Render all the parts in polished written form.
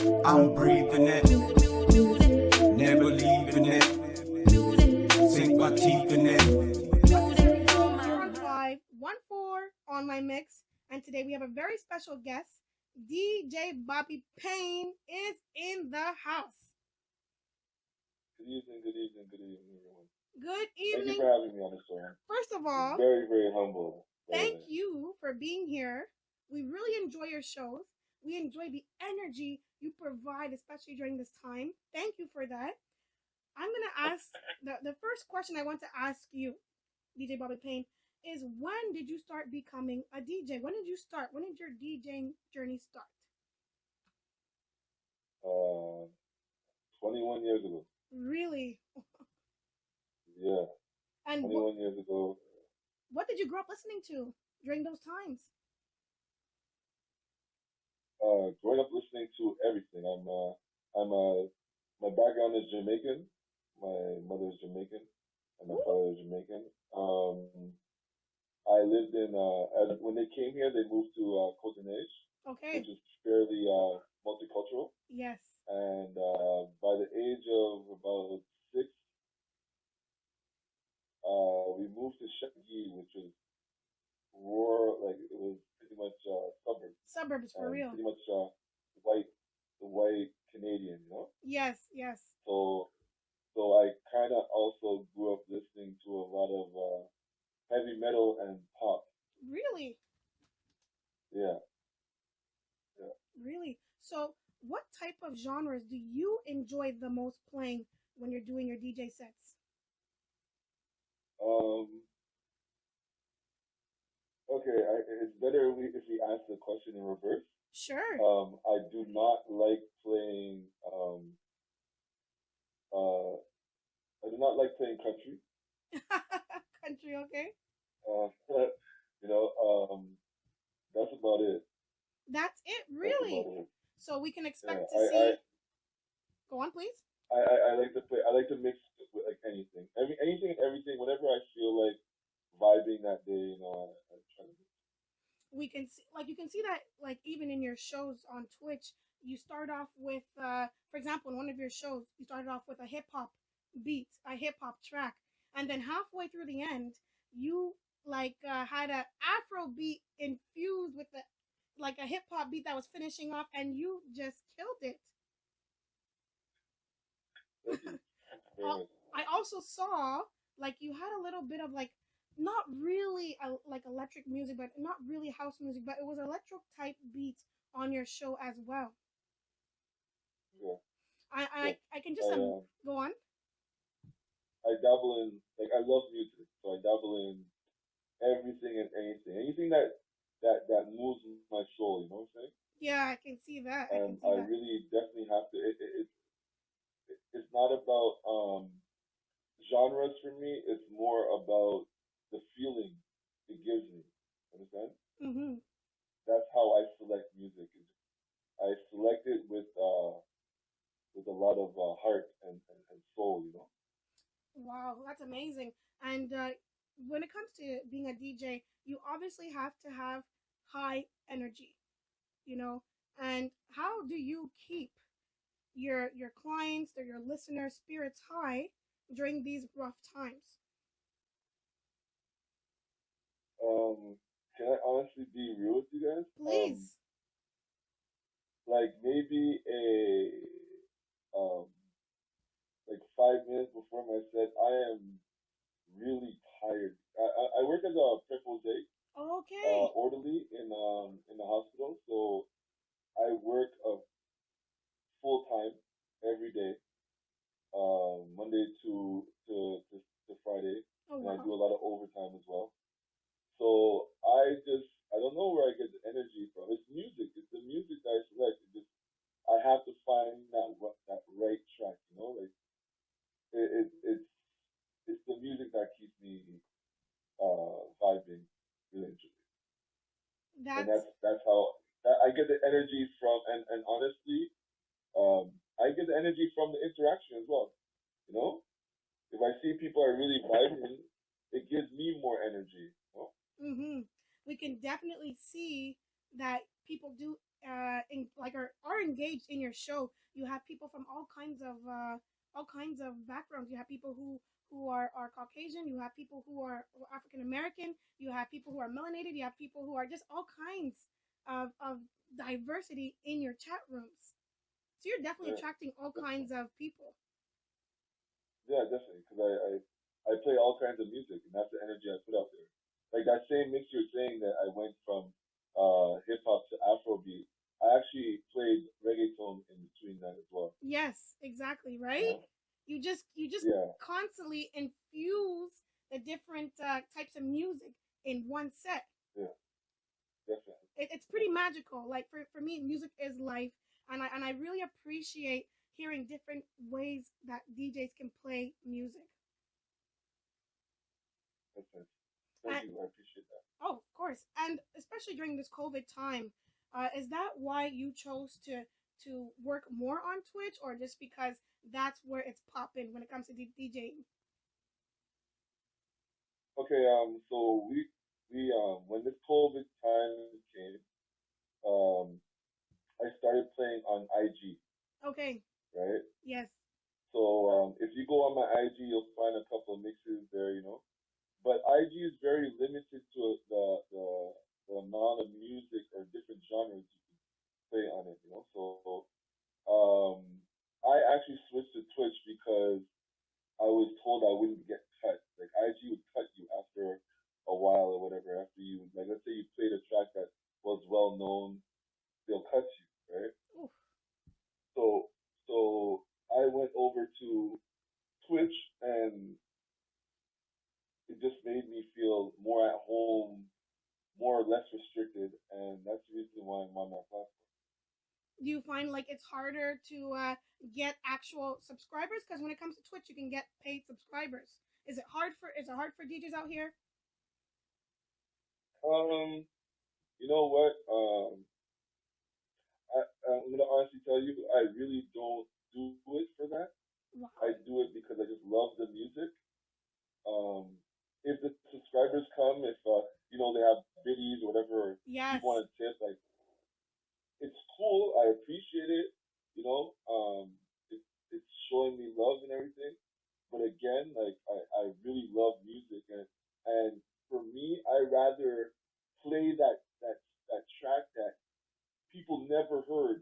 I'm breathing it, never leaving it. Sink my teeth in it. 0514 on my mix, and today we have a very special guest. DjBobby Payne is in the house. Good evening, good evening, good evening, everyone. Good Thank you evening. for having me on the show. First of all, Very, very humble. thank you for being here. We really enjoy your shows. We enjoy the energy you provide, especially during this time. Thank you for that. I'm going to ask the first question I want to ask you, DjBobby Payne, is when did you start becoming a DJ? When did you start? When did your DJing journey start? 21 years ago. Really? Yeah, And 21 years ago. what did you grow up listening to during those times? Growing up listening to everything. My background is Jamaican. My mother is Jamaican, and my father is Jamaican. I lived in, when they came here, they moved to Cotonage, Okay. which is fairly multicultural. Yes. And by the age of about 6, we moved to Shaggy, which is like it was pretty much suburbs. Suburbs for real. Pretty much the white Canadian, you know. Yes, yes. So I kind of also grew up listening to a lot of heavy metal and pop. Really? Yeah. Really? So, what type of genres do you enjoy the most playing when you're doing your DJ sets? Okay, it's better if we ask the question in reverse. Sure. I do not like playing. I do not like playing country. Country, okay. You know, that's about it. That's it, That's really. about it. So we can expect Yeah, to see. Go on, please. I like to play. I like to mix with like anything, anything and everything. Whenever I feel like vibing that day, you know, I try to. We can see, like, you can see that, like, even in your shows on Twitch, you start off with, for example, in one of your shows, you started off with a hip hop beat, a hip hop track, and then halfway through the end, you like had a Afro beat infused with the like a hip hop beat that was finishing off, and you just killed it. I also saw like you had a little bit of like not really like electric music, but not really house music, but it was electro type beats on your show as well. Yeah. I can just go on. I dabble in like I love music, so I dabble in everything and anything that moves my soul. You know what I'm saying? Yeah, I can see that. And I really definitely have to. It's not about genres for me. It's more about the feeling it gives me. Understand? Mm-hmm. That's how I select music. I select it with a lot of heart and soul. You know. Wow, that's amazing. And when it comes to being a DJ, you obviously have to have high energy, you know. And how do you keep your clients or your listeners' spirits high during these rough times? Can I honestly be real with you guys? Please. Like maybe um like 5 minutes before my set, I am really tired. I work as a preposé Okay. orderly in the hospital, so I work full time every day, Monday to Friday, Oh, and wow. I do a lot of overtime as well. So I don't know where I get the energy from. It's music. It's the music that I select. I have to find that right track. You know, like it's the music that keeps me vibing really interesting. And that's how I get the energy from. And honestly, I get the energy from the interaction as well. You know, if I see people are really vibing, it gives me more energy. You know? Mm-hmm. We can definitely see that people do are engaged in your show. You have people from all kinds of backgrounds. You have people who are Caucasian. You have people who are African American. You have people who are melanated. You have people who are just all kinds of diversity in your chat rooms. So you're definitely Yeah, attracting all definitely. kinds of people. Yeah, definitely. Because I play all kinds of music, and that's the energy I put out there. Like that same mix you're saying that I went from hip hop to Afrobeat. I actually played reggaeton in between that as well. Yes, exactly, You right? know? You just Yeah, constantly infuse the different types of music in one set. yeah, definitely, It's pretty definitely. magical. Like for me, music is life, and I really appreciate hearing different ways that DJs can play music. Definitely. Thank And you. I appreciate that. oh, of course, and especially during this COVID time, is that why you chose to work more on Twitch, or just because that's where it's popping when it comes to DJing? Okay. So we when this COVID time came, um, I started playing on IG, Okay, right? yes, So if you go on my IG, you'll find a couple of mixes there, you know. But IG is very limited to the amount of music or different genres you can play on it, you know. So um, I actually switched to Twitch because I was told I wouldn't get cut. Like IG would cut you after a while or whatever. After you, like, let's say you played a track that was well known, they'll cut you, right? oof, So so I went over to Twitch, and it just made me feel more at home, more or less restricted, and that's the reason why I'm on that platform. do you find like it's harder to get actual subscribers? Because when it comes to Twitch, you can get paid subscribers. Is it hard for DJs out here? Um, you know what? I'm gonna honestly tell you, I really don't do it for that. Wow. I do it because I just love the music. Um, if the subscribers come, if you know they have biddies or whatever, or Yes. people want to tip, like it's cool. I appreciate it. You know, it, it's showing me love and everything. But again, like I really love music, and for me, I rather play that track that people never heard.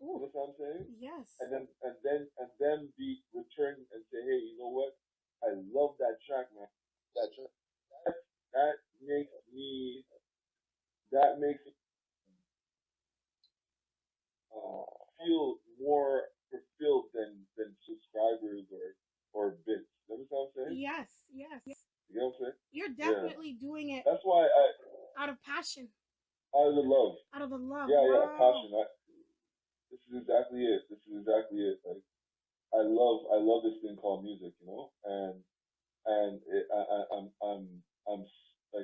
You Ooh. know what I'm saying? Yes. And then be return and say, hey, you know what? I love that track, man. That track. That that makes me that makes me uh, feel more fulfilled than subscribers or bits. You know what I'm saying? Yes. Yes. You know what I'm saying? You're Yeah. definitely doing it That's why I out of passion, out of the love. out of the love. Yeah, yeah, Wow. passion. This is exactly it. This is exactly it. Like I love this thing called music, you know, and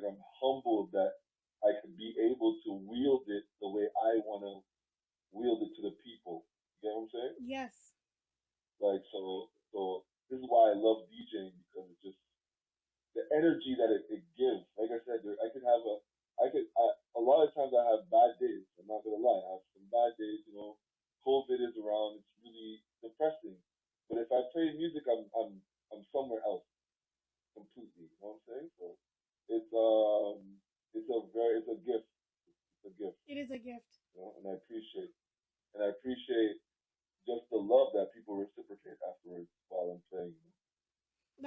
I'm humbled that I could be able to wield it the way I want to wield it to the people. You get what I'm saying? Yes. Like so this is why I love DJing, because it just the energy that it gives. Like I said, I could have a lot of times I have bad days. I'm not gonna lie, I have some bad days. You know, COVID is around. It's really depressing. But if I play music, I'm somewhere else completely. You know what I'm saying? So it's um it's a gift. It's a gift. It is a gift. You know, and I appreciate just the love that people reciprocate afterwards while I'm playing. You know?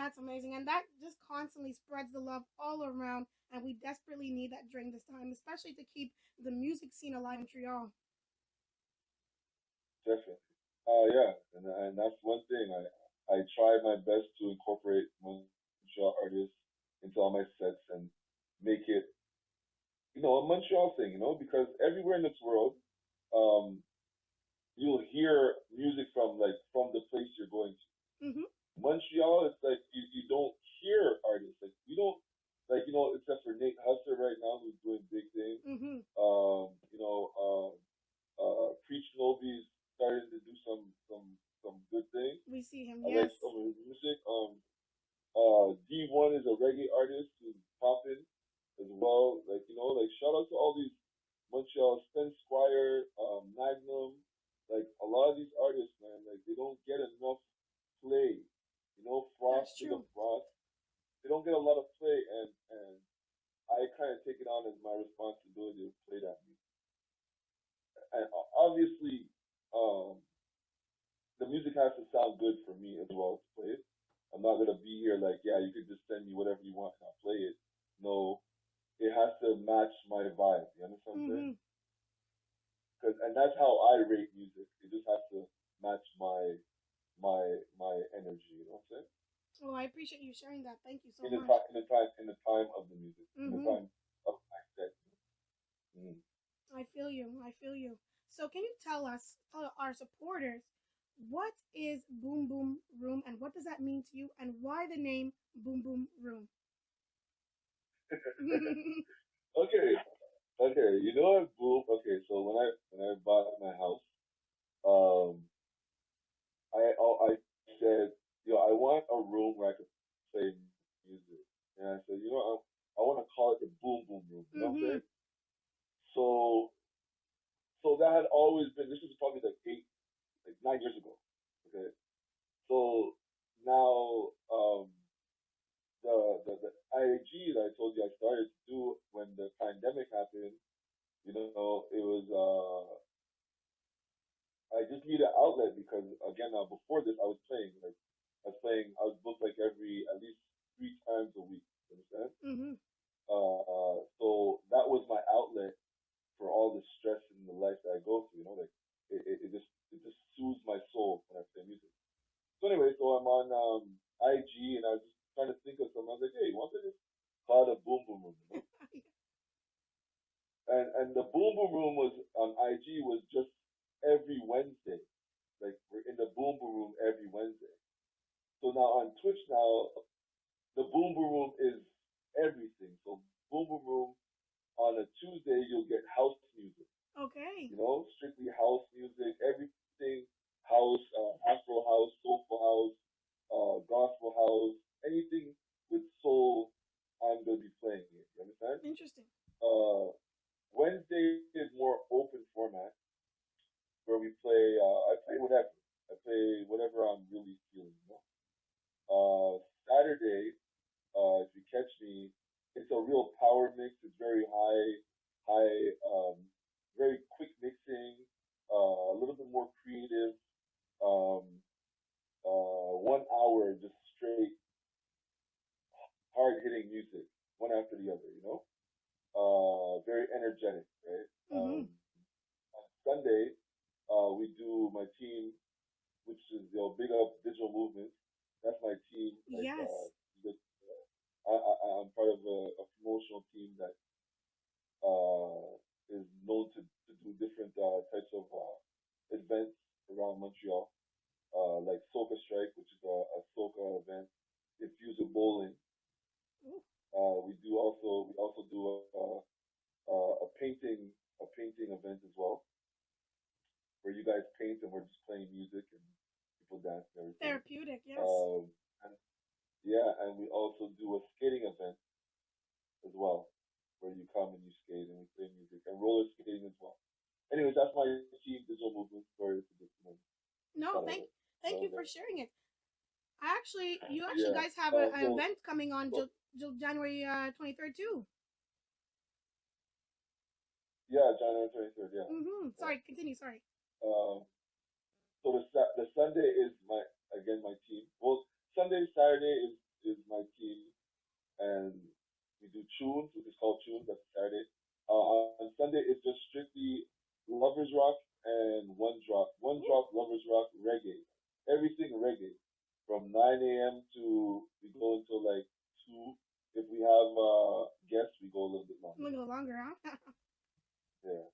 That's amazing. And that just constantly spreads the love all around. And we desperately need that during this time, especially to keep the music scene alive in Montreal. Definitely. Yeah, and that's one thing. I try my best to incorporate Montreal artists into all my sets and make it, you know, a Montreal thing. You know, because everywhere in this world, um, you'll hear music from the place you're going to. Mm-hmm. Montreal, it's like you don't hear artists like you don't like you know except for Nate Husser right now who's doing big things. Mm-hmm. You know, Preach Nobi's starting to do some good things. We see him. I like Yes. some of his music. D1 is a reggae artist who's popping as well. Like you know, like shout out to all these Montreal, Spence Squire, Magnum, like a lot of these artists, man, like they don't get enough play. You know, Frost, That's Big true. of Frost, they don't get a lot of play, and I kind of take it on as my responsibility to play that music. And obviously, um, the music has to sound good for me as well to play it. I'm not gonna be here like, yeah, you can just send me whatever you want and I'll play it. No, it has to match my vibe. You understand what I'm saying? Mm-hmm. And that's how I rate music. It just has to match my energy. You know what I'm saying? Oh, I appreciate you sharing that. Thank you so In the much. time in the time of the music, in the Mm-hmm. time of my set. Mm. I feel you. I feel you. So, can you tell us, tell our supporters, what is Boom Boom Room and what does that mean to you and why the name Boom Boom Room? Okay, okay. You know what, Boom? Okay, so when I bought my house, um, I said, I want a room where I could play music, and I said, I want to call it the Boom Boom Room. You know what I'm Mm-hmm. saying? So that had always been. This is probably like 9 years ago. Okay, so now the IG that I told you I started to do when the pandemic happened, it was I just need an outlet because again now before this I was booked like every at least 3 times a week. You understand? Mm-hmm. So that was my outlet for all the stress in the life that I go through. Like it just soothes my soul when I play music. So anyway, so I'm on IG and I was just trying to think of something. I was like, hey, why don't I just call it a boom boom room? And the boom boom room was on IG was just every Wednesday. Like we're in the boom boom room every Wednesday. So now on Twitch now, the boom boom room is everything. So boom boom room on a Tuesday you'll get house music. Okay. Strictly house music, everything house, Afro house, soulful house, gospel house, anything with soul. I'm gonna be playing it. You understand? Interesting. Uh, Wednesday is more open format where we play. I play whatever. I play whatever I'm really feeling. Saturday, if you catch me, it's a real power mix. It's very high, very quick mixing, a little bit more creative. Um, 1 hour just straight hard hitting music, one after the other. Very energetic, right? Mm-hmm. On Sunday, we do my team, which is big up digital movement. That's my team. Like Yes. I'm part of a promotional team that is known to do different types of events around Montreal, like Soca Strike, which is a soca event infused with bowling. Ooh. We also do a painting event as well, where you guys paint and we're just playing music and people dance and everything. Therapeutic. Yes. And yeah, and we also do a skating event as well, where you come and you skate and we play music and roller skating as well. Anyways, that's my team digital movement story for this month. No, thank you for sharing it. You actually Yeah. guys have an event coming on January 23rd too. Yeah, January 23rd. Yeah. Mm-hmm. Yeah. Sorry, continue. Sorry. Um, so the Sunday is my team. Well, Sunday, Saturday is my team, and we do tunes, which is called tunes. That's Saturday. On Sunday, it's just strictly lovers rock and one drop lovers rock reggae. Everything reggae from 9 a.m. to we go until like 2. If we have guests, we go a little bit A longer. little longer, huh? Yeah.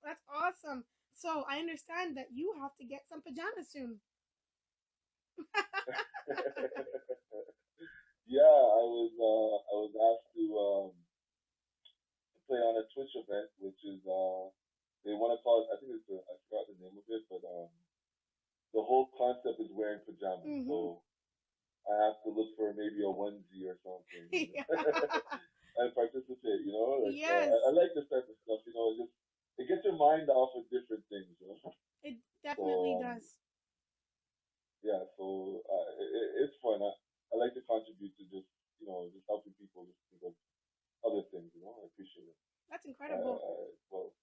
That's awesome. So I understand that you have to get some pajamas soon. Yeah, I was asked to play on a Twitch event, which is they want to call it. I think I forgot the name of it, but the whole concept is wearing pajamas. Mm-hmm. So I have to look for maybe a onesie or something Yeah. and participate. Like Yes. I like this type of stuff. Just it gets your mind off of different things, you know. It So definitely does. yeah, so it's fun. I like to contribute to just just helping people just think of other things, you know. I appreciate it. That's incredible. Well,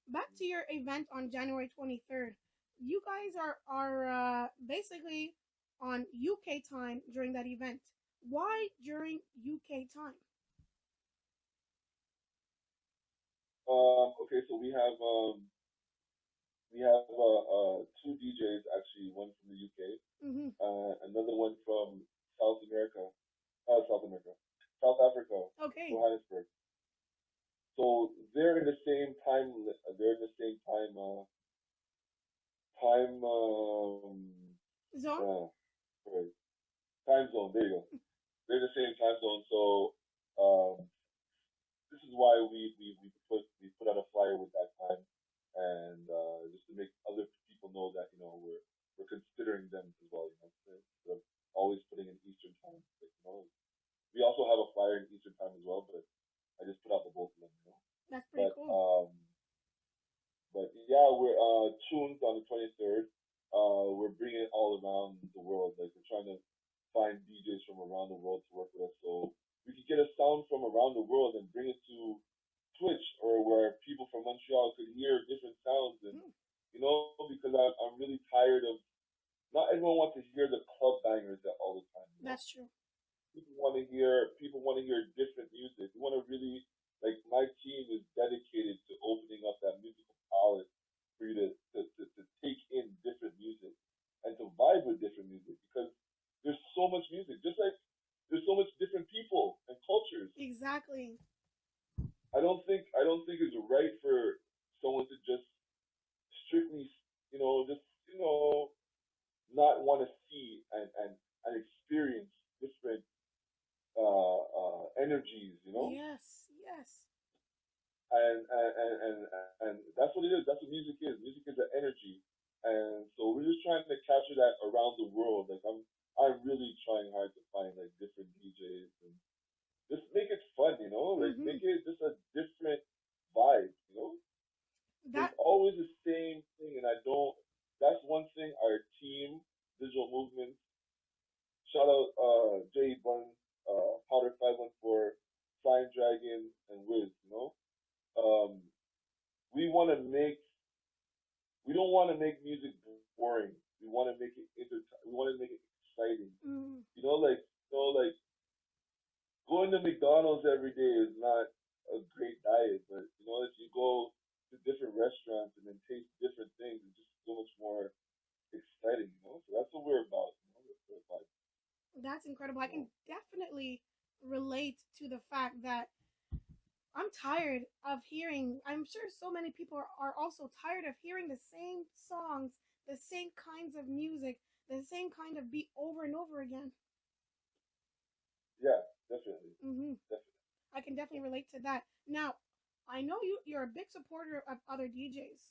Back to your event on January 23rd. You guys are basically on UK time during that event. Why during UK time? okay, so we have two DJs actually, one from the UK, Mm-hmm. another one from South America, South America, South Africa, Okay. Johannesburg. So they're in the same time. They're in the same time. Zone? Sorry, time zone. There you go. They're in the same time zone. So um, this is why we put out a flyer with that time, and just to make other people know that we're considering them as well. Instead of always putting in Eastern time. Like, we also have a flyer in Eastern time as well, but I just put out the both of them. That's pretty But cool. but yeah, we're tuned on the 23rd. We're bringing it all around the world. Like we're trying to find DJs from around the world to work with us, so we could get a sound from around the world and bring it to Twitch, or where people from Montreal could hear different sounds. And Mm, because I'm really tired of, not everyone wants to hear the club bangers all the time. that's true. People want to hear different music. We want to really, like, my team is dedicated to opening up that musical palette for you to take in different music and to vibe with different music, because there's so much music, just like there's so much different people and cultures. Exactly. I don't think it's right for someone to just strictly, just not want to see and experience different energies, Yes, yes. and that's what it is. That's what music is. Music is an energy, and so we're just trying to capture that around the world. Like I'm really trying hard to find like different DJs and just make it fun, like Mm-hmm. make it just a different vibe. That It's always the same thing, and I don't. That's one thing our team, Visual Movements, shout out J Bun, Powder 514, Flying Dragon, and Wiz. Um, we want to make. We don't want to make music boring. We want to make it We want to make it exciting. mm, Like going to McDonald's every day is not a great diet, but if you go to different restaurants and then taste different things, it's just so much more exciting. So that's what we're about. That's what we're about. that's incredible. I You know? can definitely relate to the fact that I'm tired of hearing. I'm sure so many people are also tired of hearing the same songs, the same kinds of music, the same kind of beat over and over again. Yeah, definitely, Hmm. definitely. I can definitely relate to that. Now, I know you're a big supporter of other DJs.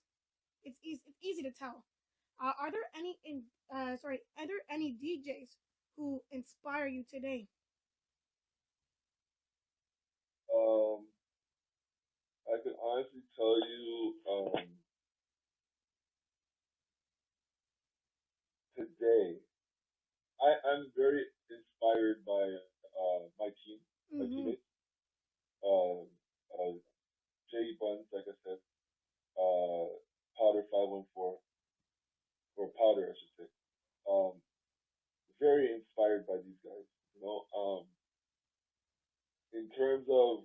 It's easy to tell. Are there any are there any DJs who inspire you today? Um, I can honestly tell you, today, I'm very inspired by my team, my Mm-hmm. teammates. Um, uh, Jay Buns, like I said, uh, Powder 514, or Powder, I should say. Um, very inspired by these guys. In terms of,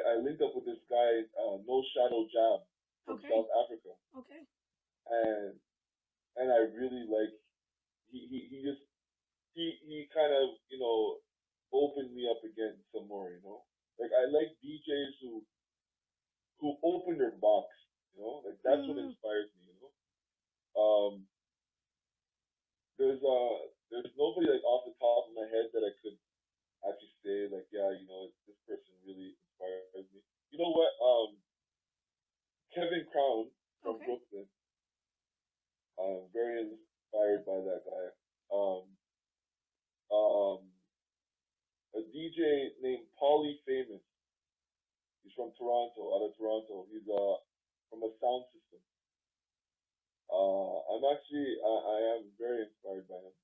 I linked up with this guy, No Shadow Jab from Okay. South Africa, Okay. and I really like, he just he kind of opened me up again some more. Like I like DJs who open their box. Like that's what Mm-hmm. inspires me. Um, there's nobody like off the top of my head that I could actually say like, yeah, this person really inspires me. You know what? Kevin Crown from Okay. Brooklyn. I'm very inspired by that guy. Um, um, a DJ named Paulie Famous. He's from Toronto, out of Toronto. He's from a sound system. I am very inspired by him.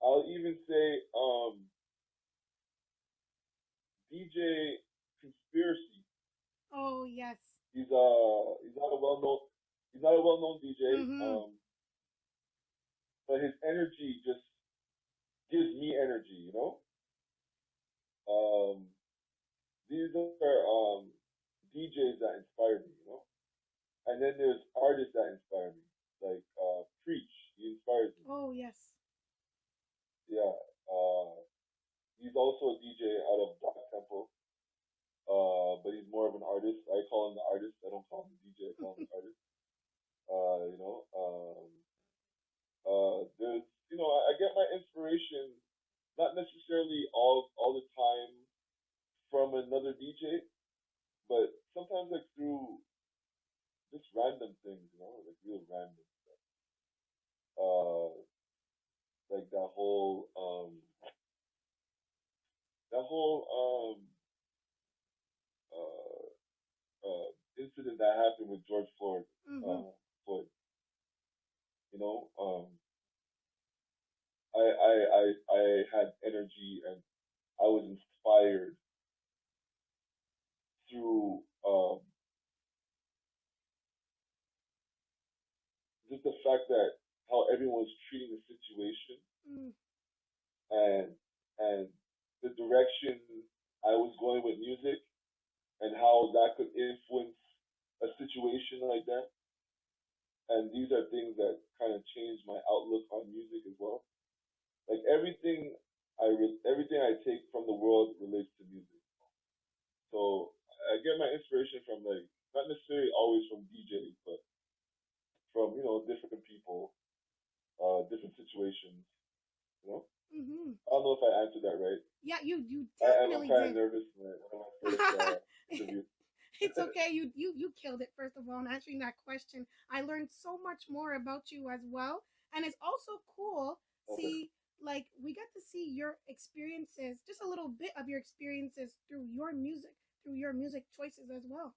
I'll even say DJ Conspiracy. Oh yes. He's not a well known DJ. Mm-hmm. But his energy just gives me energy, you know? These are DJs that inspire me, you know? And then there's artists that inspire me, like Preach. He inspires me. Oh yes. Yeah. He's also a DJ out of Black Temple. But he's more of an artist. I call him the artist. I don't call him the DJ. I call him the artist. You know. There's, you know, I get my inspiration not necessarily all the time from another DJ, but sometimes like through just random things, you know, like real random stuff. Like that whole incident that happened with George Floyd. Mm-hmm. Floyd. You know, I had energy and I was inspired through just the fact that how everyone was treating the situation and the direction I was going with music and how that could influence a situation like that. And these are things that kind of changed my outlook on music as well. Like everything I take from the world relates to music. So I get my inspiration from like not necessarily always from DJs, but from, you know, different people, different situations. You know. Mm-hmm. I don't know if I answered that right. Yeah, you definitely I'm kind of did. nervous when my first interview. It's okay. You killed it, first of all, in answering that question. I learned so much more about you as well. And it's also cool. Okay. See, like we got to see your experiences, just a little bit of your experiences through your music choices as well.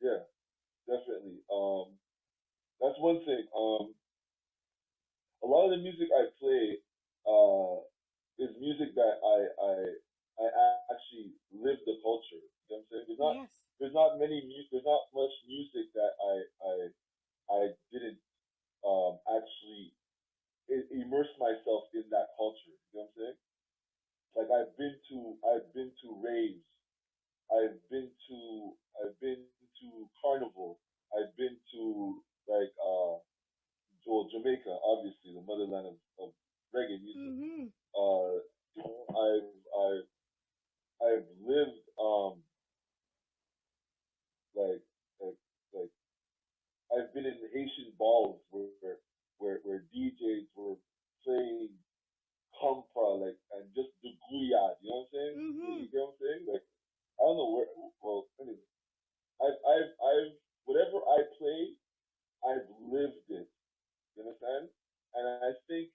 Yeah, definitely. That's one thing. A lot of the music I play is music that I actually live the culture. You know what I'm saying? Yes. There's not much music that I didn't actually immerse myself in that culture. You know what I'm saying? Like I've been to raves. I've been to carnival. I've been to like Jamaica, obviously the motherland of reggae music. Mm-hmm. You know, I've lived like I've been in Haitian balls where DJs were playing compa like and just the guyad, you know what I'm saying? Mm-hmm. You know what I'm saying? Like I don't know where. Well, anyway, I've whatever I play, I've lived it. You understand? And I think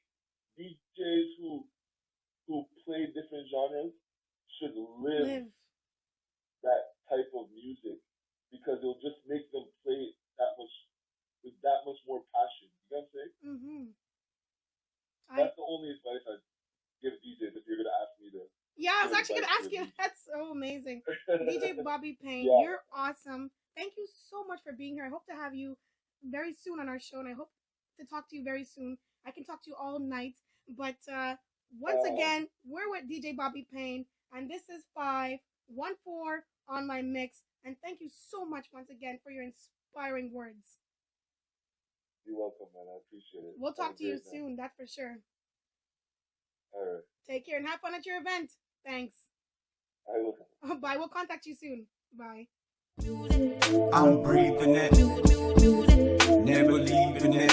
DJs who play different genres should live that type of music because it'll just make them play it with that much more passion. You know what I'm saying? Mm-hmm. That's the only advice I give DJs if you're gonna ask me to. Yeah, I was actually gonna ask you. That's so amazing. DjBobby Payne, Yeah. You're awesome. Thank you so much for being here. I hope to have you very soon on our show, and I hope to talk to you very soon. I can talk to you all night, but once again, we're with DjBobby Payne, and this is 514 on my mix. And thank you so much once again for your inspiring words. You're welcome, man. I appreciate it. We'll talk to you soon, that's for sure. All right. Take care and have fun at your event. Thanks. I will. Bye. We'll contact you soon. Bye. I'm breathing it, never leaving it.